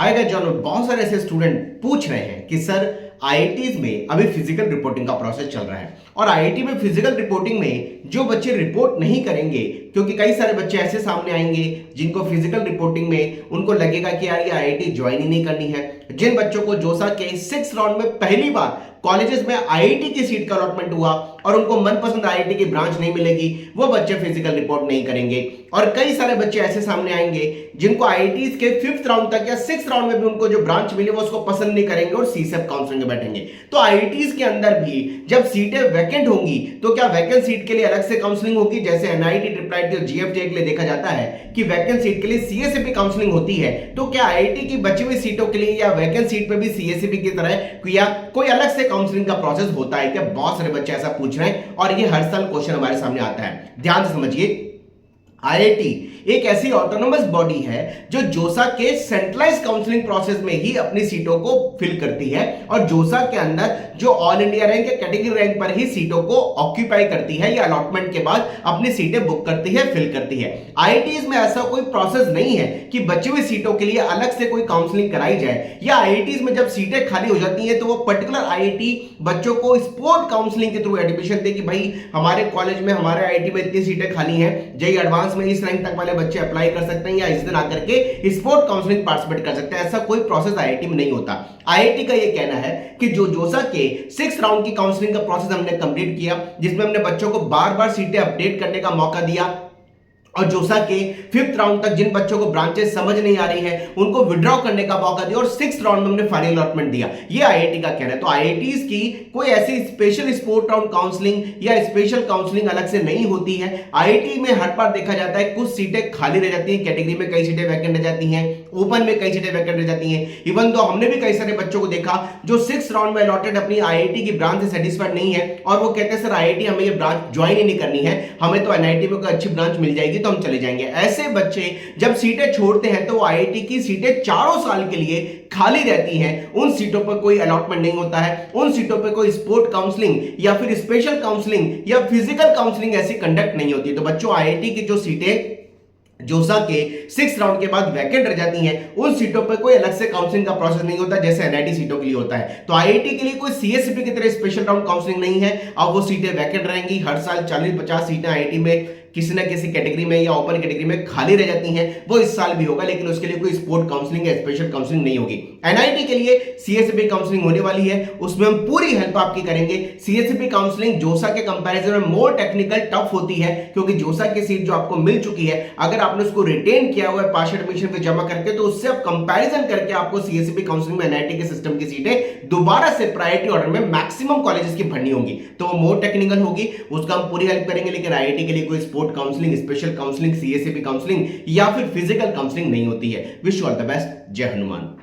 Hi guys, जानो बहुत सारे ऐसे स्टूडेंट पूछ रहे हैं कि सर आईआईटीज में अभी फिजिकल रिपोर्टिंग का प्रोसेस चल रहा है और आईआईटी में फिजिकल रिपोर्टिंग में जो बच्चे रिपोर्ट नहीं करेंगे, क्योंकि कई सारे बच्चे ऐसे सामने आएंगे जिनको फिजिकल रिपोर्टिंग में उनको लगेगा कि यार ये आईआईटी ज्वाइन ही नहीं करनी है। जिन बच्चों को जोसा के 6 राउंड में पहली बार कॉलेजेस में आईआईटी की सीट का अलॉटमेंट हुआ और उनको मनपसंद आईआईटी की ब्रांच नहीं मिलेगी, वो बच्चे फिजिकल रिपोर्ट नहीं करेंगे। और कई सारे बच्चे ऐसे सामने आएंगे जिनको आईआईटीज के 5th राउंड तक या 6th राउंड में भी उनको जो ब्रांच मिले वो उसको पसंद नहीं करेंगे और सीसेप काउंसलिंग में बैठेंगे। तो आईआईटीज के अंदर भी जब सीटें वैकेंट होंगी तो क्या वैकेंट सीट के लिए अलग से काउंसलिंग होगी, जैसे एनआईटी, ट्रिपल आईटी और जीएफटी के लिए देखा जाता है कि वैकेंट सीट के लिए सीएसईपी काउंसलिंग होती है, तो क्या आईआईटी की बची हुई सीटों के लिए या वैकेंट सीट पे भी सीएसईपी की तरह या कोई अलग से काउंसलिंग का प्रोसेस होता है क्या? बहुत सारे बच्चे ऐसा पूछ रहे हैं और ये हर साल क्वेश्चन हमारे सामने आता है। ध्यान से समझिए, आईआईटी एक ऐसी ऑटोनोमस बॉडी है जो जोसा के सेंट्रलाइज काउंसलिंग प्रोसेस में ही अपनी सीटों को फिल करती है और जोसा के अंदर जो ऑल इंडिया रैंक या कैटेगरी रैंक पर ही सीटों को ऑक्यूपाई करती है या अलॉटमेंट के बाद अपनी सीटें बुक करती है, फिल करती है। आईआईटीज में ऐसा कोई प्रोसेस नहीं है कि बची हुई सीटों के लिए अलग से कोई काउंसलिंग कराई जाए, या आईआईटीज में जब सीटें खाली हो जाती हैं तो वो पर्टिकुलर आईआईटी बच्चों को स्पोर्ट काउंसलिंग के थ्रू एडमिशन दे कि भाई हमारे कॉलेज में, हमारे आईआईटी में इतनी सीटें खाली हैं, जेईई एडवांस में इस रैंक तक वाले बच्चे अप्लाई कर सकते हैं या इस दिन आकर के स्पोर्ट काउंसलिंग पार्टिसिपेट कर सकते हैं। ऐसा कोई प्रोसेस आईआईटी में नहीं होता। आईआईटी का यह कहना है कि जो जोसा के 6 राउंड की काउंसलिंग का प्रोसेस हमने कंप्लीट किया, जिसमें हमने बच्चों को बार बार सीटें अपडेट करने का मौका दिया और जोसा के 5th राउंड तक जिन बच्चों को ब्रांचेस समझ नहीं आ रही है उनको विड्रॉ करने का मौका दिया और 6th राउंड में हमने फाइनल अलॉटमेंट दिया, ये आईआईटी का कहना है। तो आईआईटीज की कोई ऐसी स्पेशल स्पोर्ट राउंड काउंसलिंग या स्पेशल काउंसलिंग अलग से नहीं होती है। आईआईटी में हर बार देखा जाता है कुछ सीटें खाली रह जाती हैं, कैटेगरी में कई सीटें वैकेंट रह जाती हैं, ओपन में कई सीटें वैकेंट रह जाती हैं। इवन तो हमने भी कई सारे बच्चों को देखा जो 6th राउंड में अलॉटेड अपनी आईआईटी की ब्रांच से सेटिस्फाइड नहीं है और वो कहते हैं सर आईआईटी हमें ये ब्रांच ज्वाइन ही नहीं करनी है, हमें तो एनआईटी में कोई अच्छी ब्रांच मिल जाएगी तो हम चले जाएंगे। ऐसे बच्चे जब सीटें छोड़ते हैं तो आईआईटी की सीटें चारों साल के लिए खाली रहती हैं, उन सीटों पर कोई अलॉटमेंट नहीं होता है, उन सीटों पर कोई स्पोर्ट काउंसलिंग या फिर स्पेशल काउंसलिंग या फिजिकल काउंसलिंग ऐसी कंडक्ट नहीं होती। तो बच्चों, आईआईटी की जो सीटें जोसा के 6 राउंड के बाद वैकेंट रह जाती हैं, उन सीटों पर कोई अलग से काउंसलिंग का प्रोसेस नहीं होता जैसे एनआईटी सीटों के लिए होता है। तो आईआईटी के लिए कोई सीएसईपी की तरह स्पेशल राउंड काउंसलिंग नहीं है। अब वो सीटें वैकेंट रहेंगी, हर साल 40-50 सीटें आईआईटी में किसी ना किसी कैटेगरी में या ओपन कैटेगरी में खाली रह जाती हैं, वो इस साल भी होगा, लेकिन उसके लिए कोई स्पोर्ट काउंसलिंग या स्पेशल काउंसलिंग नहीं होगी। एनआईटी के लिए सीएसईपी काउंसलिंग होने वाली है, उसमें हम पूरी हेल्प आपकी करेंगे। सीएसईपी काउंसलिंग जोसा के कंपैरिजन में मोर टेक्निकल टफ होती है, क्योंकि जोसा की सीट जो आपको मिल चुकी है, अगर आपने उसको रिटेन किया हुआ है पास एडमिशन पे जमा करके, तो उससे आप कंपैरिजन करके आपको सीएसईपी काउंसलिंग में एनआईटी के सिस्टम की सीटें दोबारा से प्रायोरिटी ऑर्डर में मैक्सिमम कॉलेजेस की भरनी होंगी, तो वो मोर टेक्निकल होगी, उसका हम पूरी हेल्प करेंगे। लेकिन आईआईटी के लिए कोई sport counselling, special counselling, CSEP counselling या फिर फिजिकल काउंसलिंग नहीं होती है। Wish you all the best. Jai Hanuman.